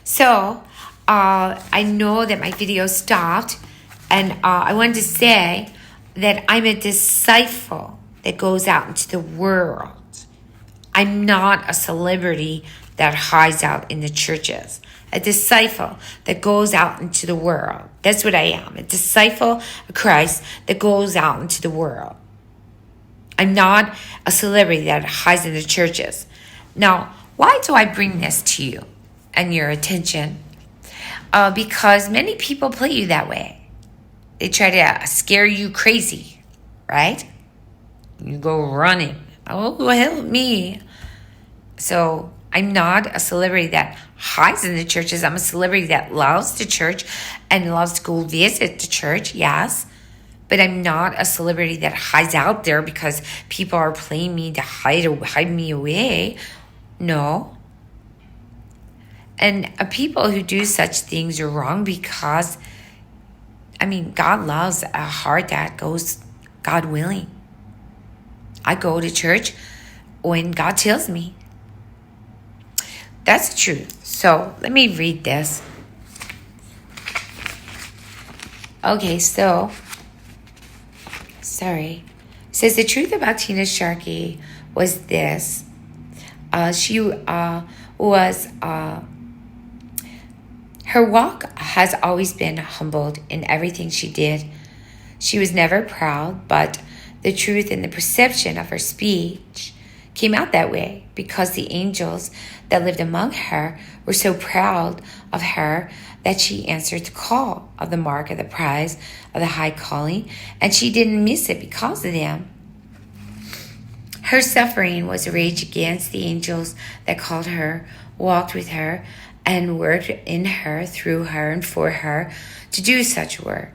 So, I know that my video stopped, and I wanted to say that I'm a disciple that goes out into the world. I'm not a celebrity that hides out in the churches. A disciple that goes out into the world. That's what I am. A disciple of Christ that goes out into the world. I'm not a celebrity that hides in the churches. Now, why do I bring this to you and your attention? Because many people play you that way. They try to scare you crazy, right? You go running. Oh, help me. So I'm not a celebrity that hides in the churches. I'm a celebrity that loves the church and loves to go visit the church, yes. But I'm not a celebrity that hides out there because people are playing me to hide me away. No. And people who do such things are wrong because, God loves a heart that goes God willing. I go to church when God tells me. That's the truth. So let me read this. Okay, so, sorry. It says the truth about Tina Sharkey was this. Her walk has always been humbled in everything she did. She was never proud, but the truth and the perception of her speech came out that way because the angels that lived among her were so proud of her that she answered the call of the mark of the prize of the high calling, and she didn't miss it because of them. Her suffering was a rage against the angels that called her, walked with her, and worked in her, through her, and for her to do such work.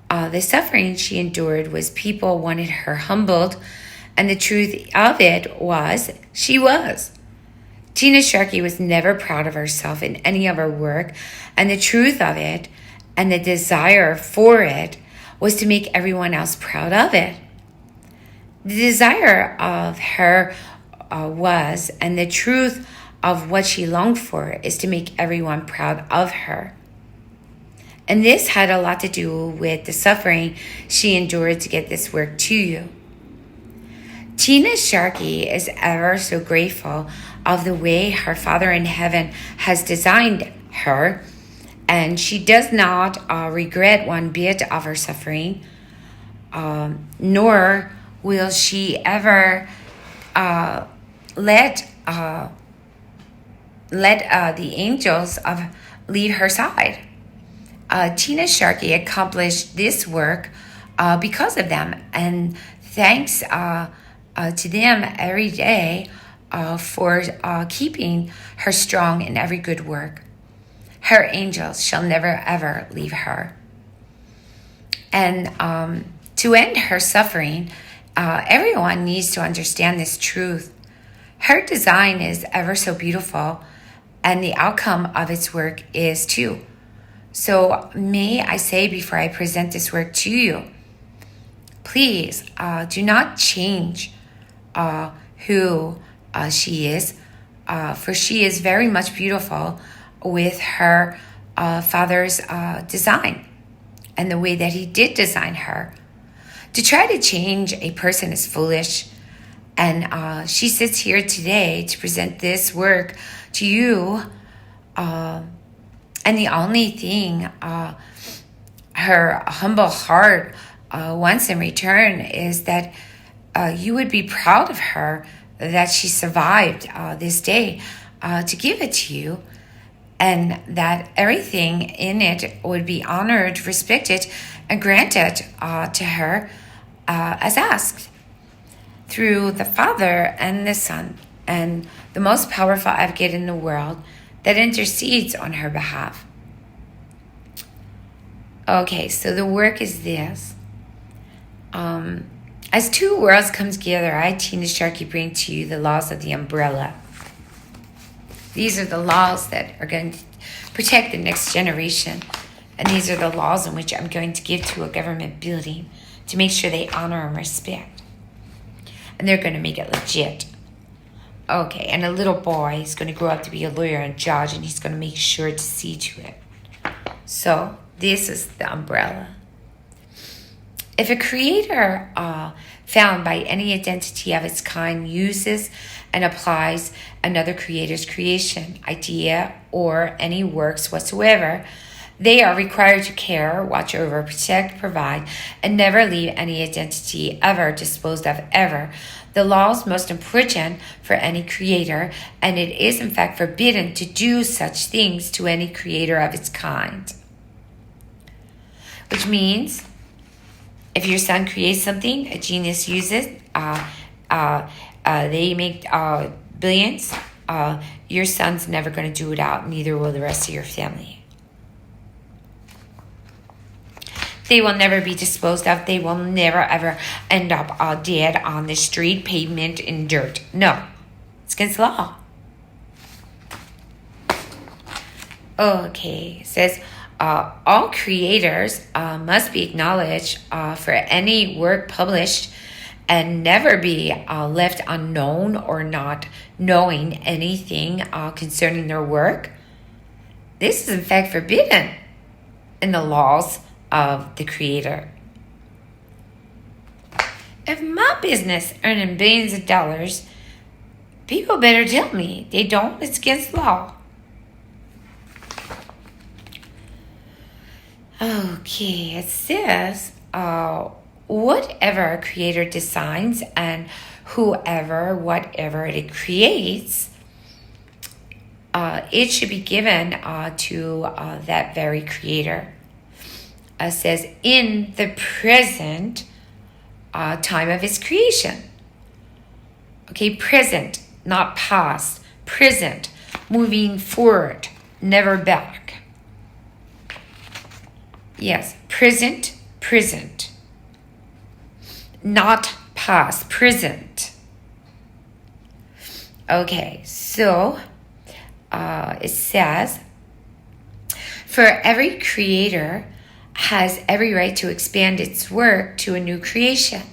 The suffering she endured was people wanted her humbled, and the truth of it was she was. Tina Sharkey was never proud of herself in any of her work, and the truth of it and the desire for it was to make everyone else proud of it. The desire of her was, and the truth of what she longed for is to make everyone proud of her. And this had a lot to do with the suffering she endured to get this work to you. Tina Sharkey is ever so grateful of the way her Father in heaven has designed her, and she does not regret one bit of her suffering, nor will she ever let the angels leave her side. Tina Sharkey accomplished this work because of them, and thanks to them every day for keeping her strong in every good work. Her angels shall never ever leave her. And to end her suffering, everyone needs to understand this truth. Her design is ever so beautiful, and the outcome of its work is too. So may I say before I present this work to you, please do not change who she is, for she is very much beautiful with her Father's design and the way that he did design her. To try to change a person is foolish, and she sits here today to present this work to you, and the only thing her humble heart wants in return is that you would be proud of her, that she survived this day to give it to you, and that everything in it would be honored, respected, and granted to her as asked through the Father and the Son and the most powerful advocate in the world that intercedes on her behalf. Okay, so the work is this. As two worlds come together, I, Tina Sharkey, bring to you the laws of the umbrella. These are the laws that are going to protect the next generation. And these are the laws in which I'm going to give to a government building to make sure they honor and respect. And they're going to make it legit. Okay, and a little boy is going to grow up to be a lawyer and judge, and he's going to make sure to see to it. So this is the umbrella. If a creator found by any identity of its kind uses and applies another creator's creation, idea, or any works whatsoever, they are required to care, watch over, protect, provide, and never leave any identity ever disposed of ever. The law is most important for any creator, and it is in fact forbidden to do such things to any creator of its kind. Which means, if your son creates something, a genius uses, they make billions, your son's never going to do it out, neither will the rest of your family. They will never be disposed of. They will never ever end up dead on the street, pavement, in dirt. No, it's against the law. Okay, it says, all creators must be acknowledged for any work published and never be left unknown or not knowing anything concerning their work. This is in fact forbidden in the laws of the creator. If my business earning billions of dollars, people better tell me they don't. It's against the law. Okay, it says, whatever a creator designs and whatever it creates, it should be given to that very creator. It says, in the present time of his creation. Okay, present, not past. Present, moving forward, never back. Yes, present. Not past, present. Okay, so it says, for every creator has every right to expand its work to a new creation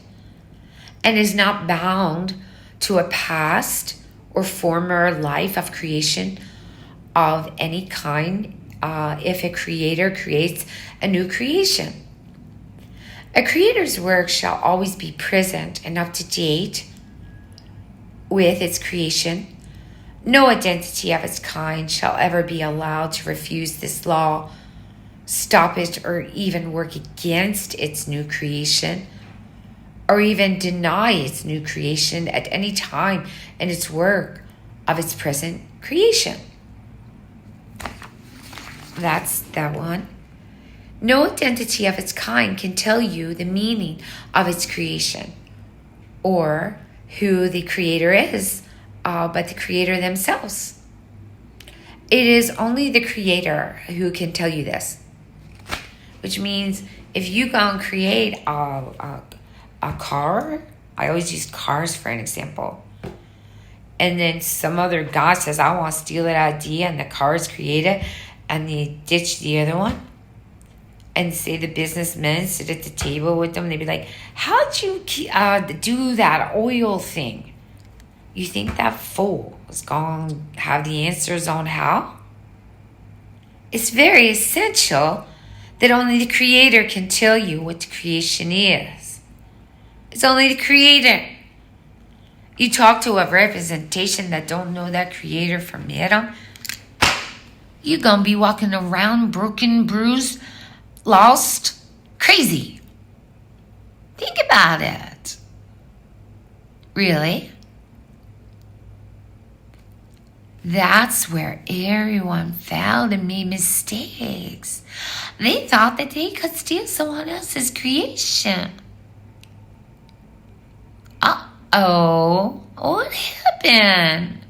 and is not bound to a past or former life of creation of any kind if a creator creates a new creation. A creator's work shall always be present and up to date with its creation. No identity of its kind shall ever be allowed to refuse this law, stop it, or even work against its new creation, or even deny its new creation at any time in its work of its present creation. That's that one. No identity of its kind can tell you the meaning of its creation or who the creator is, but the creator themselves. It is only the creator who can tell you this. Which means if you go and create a car, I always use cars for an example, and then some other guy says, I want to steal that idea, and the car is created, and they ditch the other one, and say the businessmen sit at the table with them, they'd be like, how'd you do that oil thing? You think that fool is going to have the answers on how? It's very essential that only the creator can tell you what the creation is. It's only the creator. You talk to a representation that don't know that creator from Adam, you're going to be walking around broken, bruised, lost, crazy. Think about it. Really? That's where everyone failed and made mistakes. They thought that they could steal someone else's creation. Uh-oh, what happened?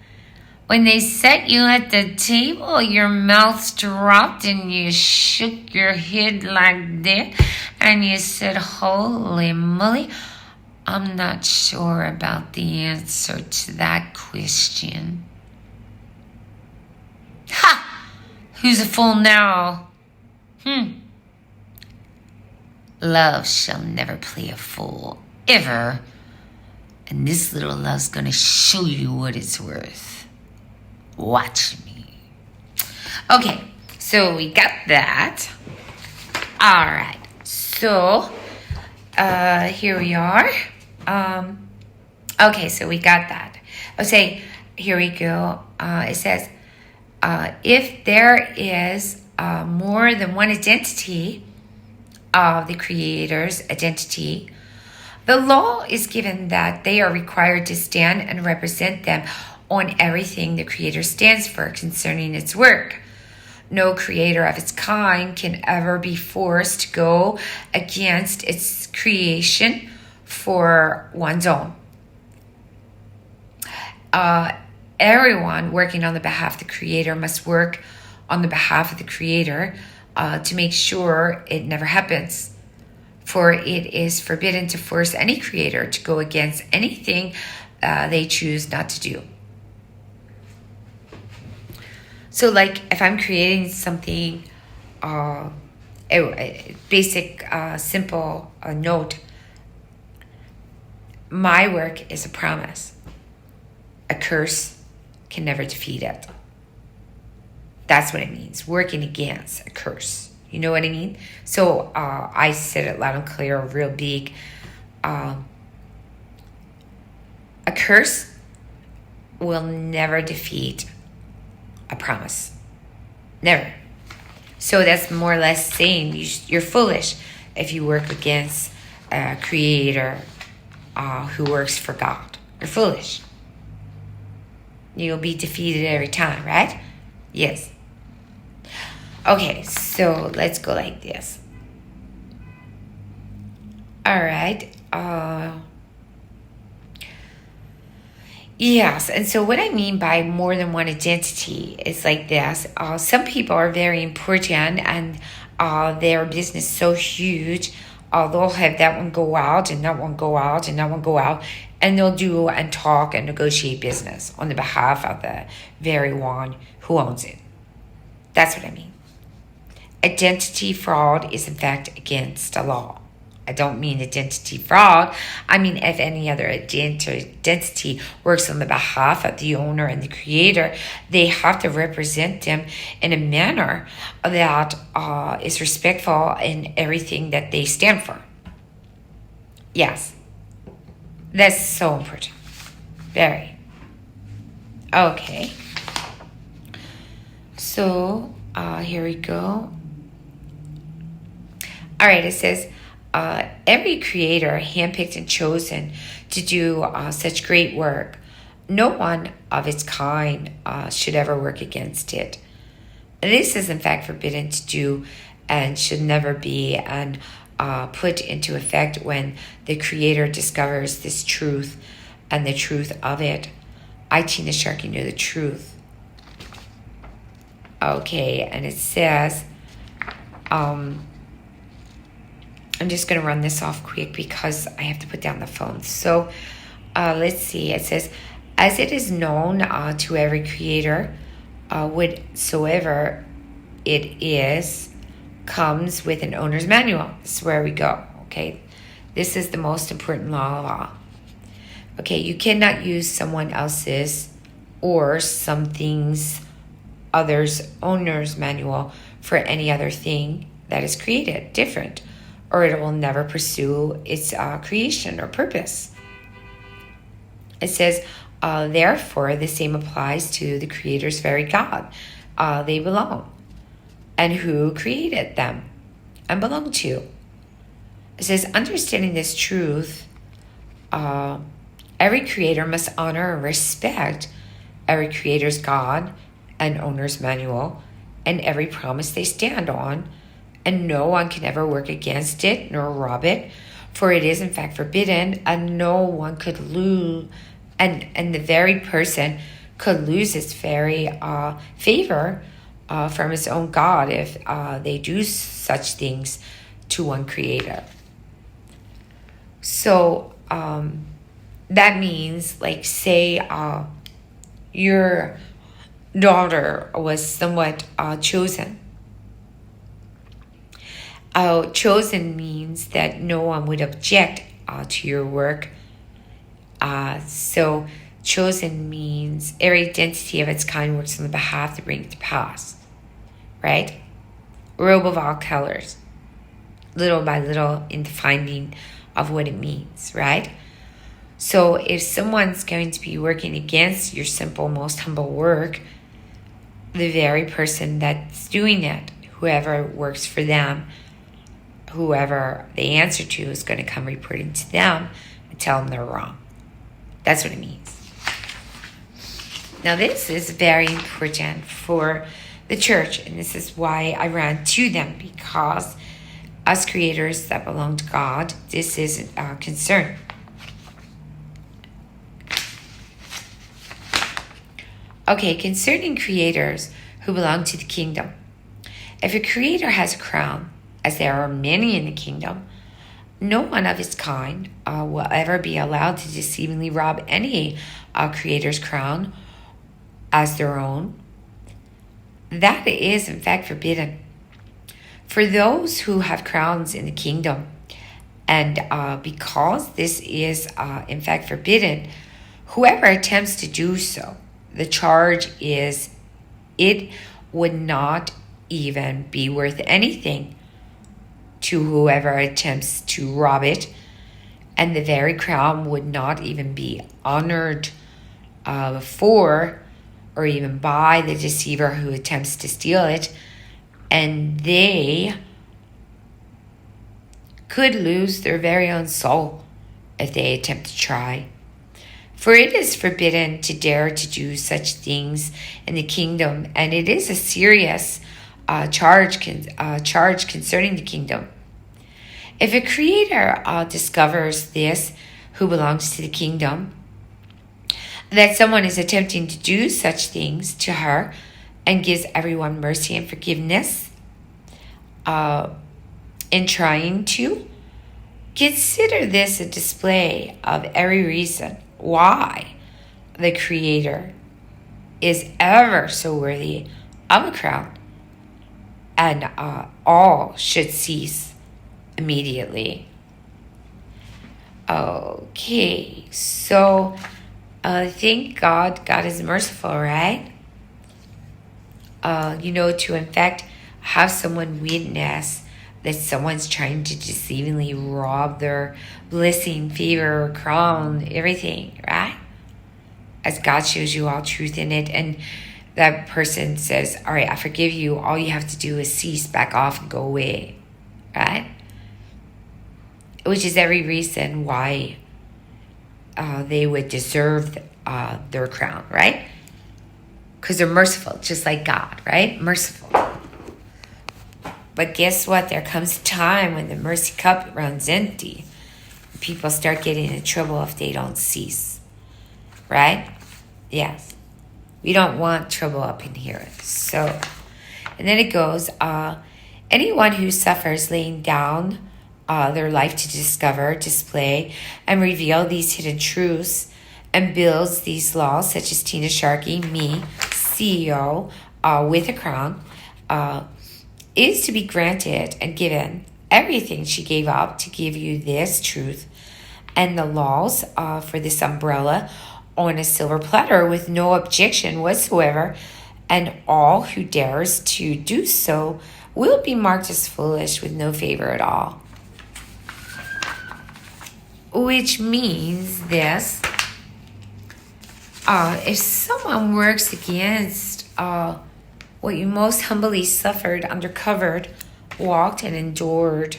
When they set you at the table, your mouth dropped and you shook your head like that and you said, holy moly, I'm not sure about the answer to that question. Ha! Who's a fool now? Love shall never play a fool, ever. And this little love's gonna show you what it's worth. Watch me. Okay, so we got that. All right, so here we are. Okay, so we got that. I'll say, here we go. It says, if there is more than one identity of the Creator's identity, the law is given that they are required to stand and represent them on everything the Creator stands for concerning its work. No creator of its kind can ever be forced to go against its creation for one's own. Everyone working on the behalf of the Creator must work on the behalf of the Creator to make sure it never happens. For it is forbidden to force any creator to go against anything they choose not to do. So like if I'm creating something, a basic, simple note, my work is a promise. A curse can never defeat it. That's what it means, working against a curse. You know what I mean? So I said it loud and clear, real big. A curse will never defeat a promise. Never. So that's more or less saying you're foolish if you work against a creator who works for God. You're foolish. You'll be defeated every time, right? Yes. Okay, so let's go like this. All right. Yes, and so what I mean by more than one identity is like this. Some people are very important and their business is so huge. They'll have that one go out and that one go out and that one go out. And they'll do and talk and negotiate business on the behalf of the very one who owns it. That's what I mean. Identity fraud is in fact against the law. I don't mean identity fraud. I mean if any other identity works on the behalf of the owner and the creator, they have to represent them in a manner that is respectful in everything that they stand for. Yes. That's so important. Very. Okay. So, here we go. All right, it says, every creator handpicked and chosen to do such great work. No one of its kind should ever work against it. This is in fact forbidden to do and should never be and put into effect when the Creator discovers this truth and the truth of it. I, Tina Sharkey, know the truth. Okay, and it says, I'm just going to run this off quick because I have to put down the phone. So let's see. It says, as it is known to every creator, whatsoever it is, comes with an owner's manual. This is where we go, okay? This is the most important law of all. Okay, you cannot use someone else's or something's other's owner's manual for any other thing that is created, different, or it will never pursue its creation or purpose. It says, therefore, the same applies to the Creator's very God. They belong. And who created them and belong to. It says, understanding this truth, every creator must honor and respect every creator's God and owner's manual and every promise they stand on, and no one can ever work against it nor rob it, for it is in fact forbidden, and no one could lose, and the very person could lose its very favor from his own God if they do such things to one creator. So that means, like, say your daughter was somewhat chosen. Chosen means that no one would object to your work So chosen means every identity of its kind works on the behalf to bring it to pass, right? Robe of all colors, little by little in the finding of what it means, right? So if someone's going to be working against your simple, most humble work, the very person that's doing it, whoever works for them, whoever they answer to, is going to come reporting to them and tell them they're wrong. That's what it means. Now, this is very important for the church, and this is why I ran to them, because us creators that belong to God, this is a concern. Okay, concerning creators who belong to the kingdom. If a creator has a crown, as there are many in the kingdom, no one of his kind will ever be allowed to deceivingly rob any creator's crown as their own. That is, in fact, forbidden. For those who have crowns in the kingdom, and because this is, in fact, forbidden, whoever attempts to do so, the charge is it would not even be worth anything to whoever attempts to rob it, and the very crown would not even be honored for or even by the deceiver who attempts to steal it, and they could lose their very own soul if they attempt to try. For it is forbidden to dare to do such things in the kingdom, and it is a serious charge concerning the kingdom. If a creator discovers this, who belongs to the kingdom, that someone is attempting to do such things to her, and gives everyone mercy and forgiveness in trying to, consider this a display of every reason why the creator is ever so worthy of a crown, and all should cease immediately. Okay, so thank God. God is merciful, right? To in fact have someone witness that someone's trying to deceivingly rob their blessing, favor, crown, everything, right? As God shows you all truth in it, and that person says, all right, I forgive you. All you have to do is cease, back off, and go away, right? Which is every reason why they would deserve their crown, right? Because they're merciful, just like God, right? Merciful. But guess what? There comes a time when the mercy cup runs empty. People start getting in trouble if they don't cease. Right? Yes. We don't want trouble up in here. So, and then it goes, anyone who suffers laying down their life to discover, display, and reveal these hidden truths, and builds these laws, such as Tina Sharkey, me, CEO, with a crown, is to be granted and given everything she gave up to give you this truth and the laws for this umbrella on a silver platter with no objection whatsoever, and all who dares to do so will be marked as foolish with no favor at all. Which means this, if someone works against what you most humbly suffered, undercovered, walked, and endured,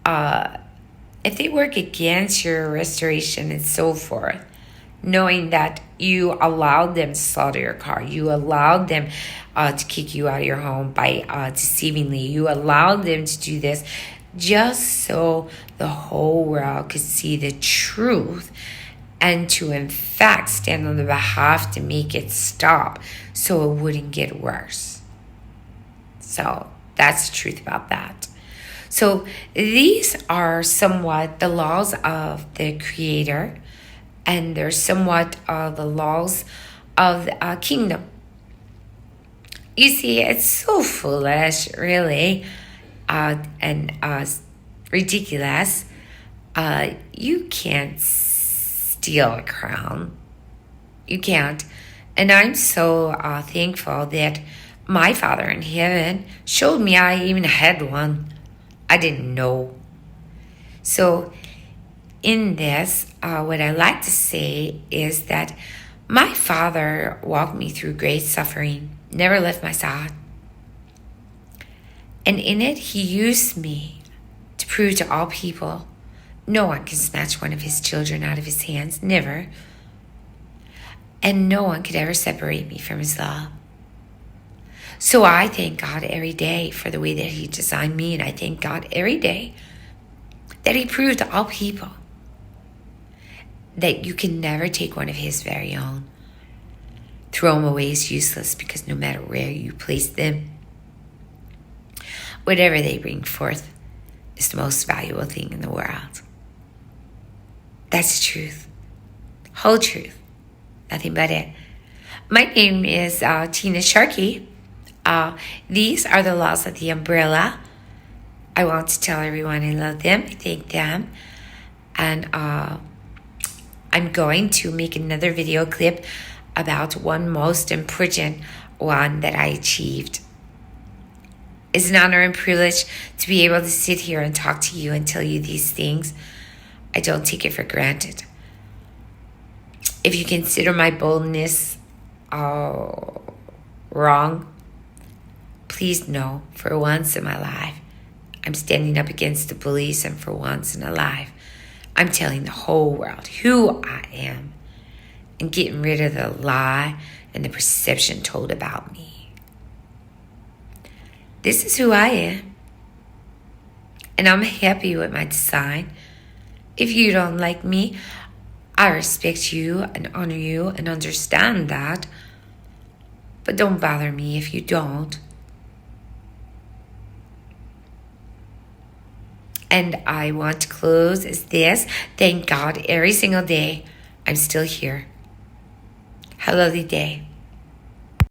if they work against your restoration and so forth, knowing that you allowed them to slaughter your car, you allowed them to kick you out of your home by deceivingly, you allowed them to do this just so the whole world could see the truth, and to in fact stand on the behalf to make it stop so it wouldn't get worse. So that's the truth about that. So these are somewhat the laws of the Creator, and they're somewhat the laws of the kingdom. You see, it's so foolish, really, and ridiculous. You can't steal a crown. You can't. And I'm so thankful that my Father in heaven showed me I even had one. I didn't know. So in this, what I like to say is that my Father walked me through great suffering, never left my side. And in it, he used me to prove to all people no one can snatch one of his children out of his hands, never. And no one could ever separate me from his love. So I thank God every day for the way that he designed me, and I thank God every day that he proved to all people that you can never take one of his very own. Throw them away is useless, because no matter where you place them, whatever they bring forth is the most valuable thing in the world. That's the truth. Whole truth. Nothing but it. My name is Tina Sharkey. These are the laws of the umbrella. I want to tell everyone I love them. I thank them. And I'm going to make another video clip about one most important one that I achieved. It's an honor and privilege to be able to sit here and talk to you and tell you these things. I don't take it for granted. If you consider my boldness wrong, please know, for once in my life, I'm standing up against the bullies, and for once in my life, I'm telling the whole world who I am and getting rid of the lie and the perception told about me. This is who I am, and I'm happy with my design. If you don't like me, I respect you and honor you and understand that. But don't bother me if you don't. And I want to close as this. Thank God every single day I'm still here. Have a lovely day.